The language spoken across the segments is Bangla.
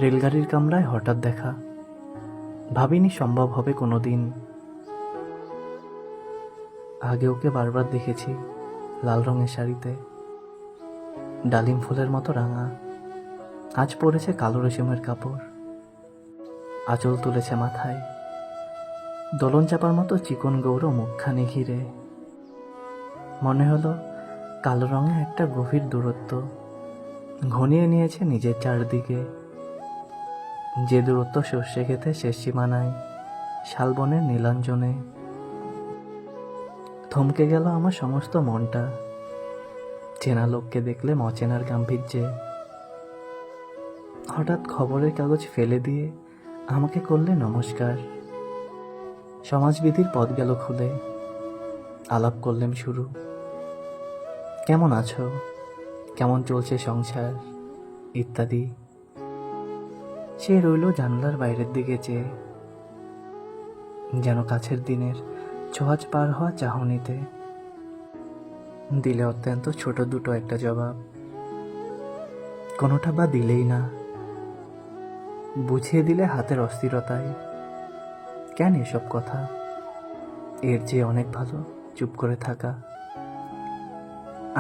রেলগাড়ির কামরায় হঠাৎ দেখা, ভাবিনি সম্ভব হবে কোনো দিন। আগে ওকে বারবার দেখেছি লাল রঙের শাড়িতে, ডালিম ফুলের মতো রাঙা। আজ পরেছে কালো রেশমের কাপড়, আঁচল তুলেছে মাথায়, দোলন চাপার মতো চিকন গৌর মুখখানি ঘিরে। মনে হলো কালো রঙে একটা গভীর দূরত্ব ঘনিয়ে নিয়েছে নিজের চারদিকে, যে দূরত্ব সর্ষে খেতে শেষ সীমানায়, শালবনের নীলাঞ্জনে। থমকে গেল আমার সমস্ত মনটা, চেনা লোককে দেখলে অচেনার গাম্ভীর্যে। হঠাৎ খবরের কাগজ ফেলে দিয়ে আমাকে করলে নমস্কার। সমাজবিধির পথ গেল খুলে, আলাপ করলেম শুরু। কেমন আছো, কেমন চলছে সংসার, ইত্যাদি। সে রইল জানলার বাইরের দিকে চেয়ে, যেন কাছের দিনের ছোঁয়াচ পার হওয়া চাহনিতে। দিলে অত্যন্ত ছোট দুটো একটা জবাব, কোনোটা বা দিলেই না। বুঝিয়ে দিলে হাতের অস্থিরতায়, কেন এসব কথা, এর চেয়ে অনেক ভালো চুপ করে থাকা।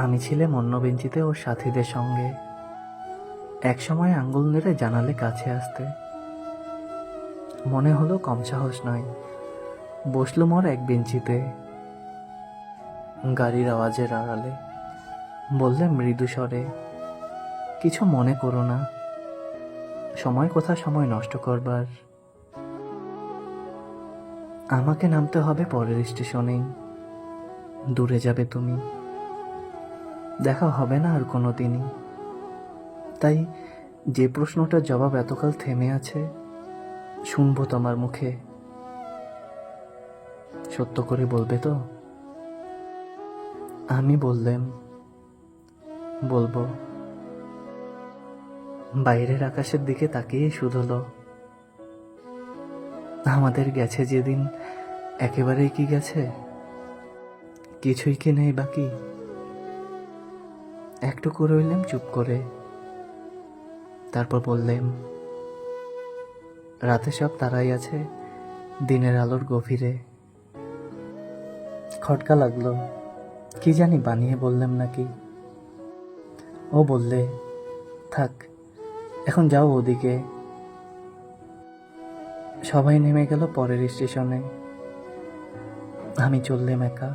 আমি ছিলাম অন্য বেঞ্চিতে ওর সাথীদের সঙ্গে, একসময় আঙ্গুল নেড়ে জানালে কাছে আসতে। মনে হলো কম সাহস নয়, বসলুম ওর এক বেঞ্চিতে। গাড়ির আওয়াজের আড়ালে বললে মৃদু স্বরে, কিছু মনে করো না, সময় কোথা সময় নষ্ট করবার। আমাকে নামতে হবে পরের স্টেশনেই, দূরে যাবে তুমি, দেখা হবে না আর কোনো দিনই। তাই যে প্রশ্নটার জবাব এতকাল থেমে আছে, শুনবো তোমার মুখে। সত্য করে বলবে তো? আমি বললাম, বলবো। বাইরের আকাশের দিকে তাকিয়ে শুধলো, আমাদের গেছে যেদিন একেবারেই কি গেছে, কিছুই কি নেই বাকি। একটুকু রইলাম চুপ করে, তারপর বললাম, রাতে সব তারাই আছে দিনের আলোর গভীরে। খটকা লাগলো, কি জানি বানিয়ে বললাম নাকি। ও বললে, থাক এখন যাও ওদিকে। সবাই নেমে গেল পরের স্টেশনে, আমি চললাম একা।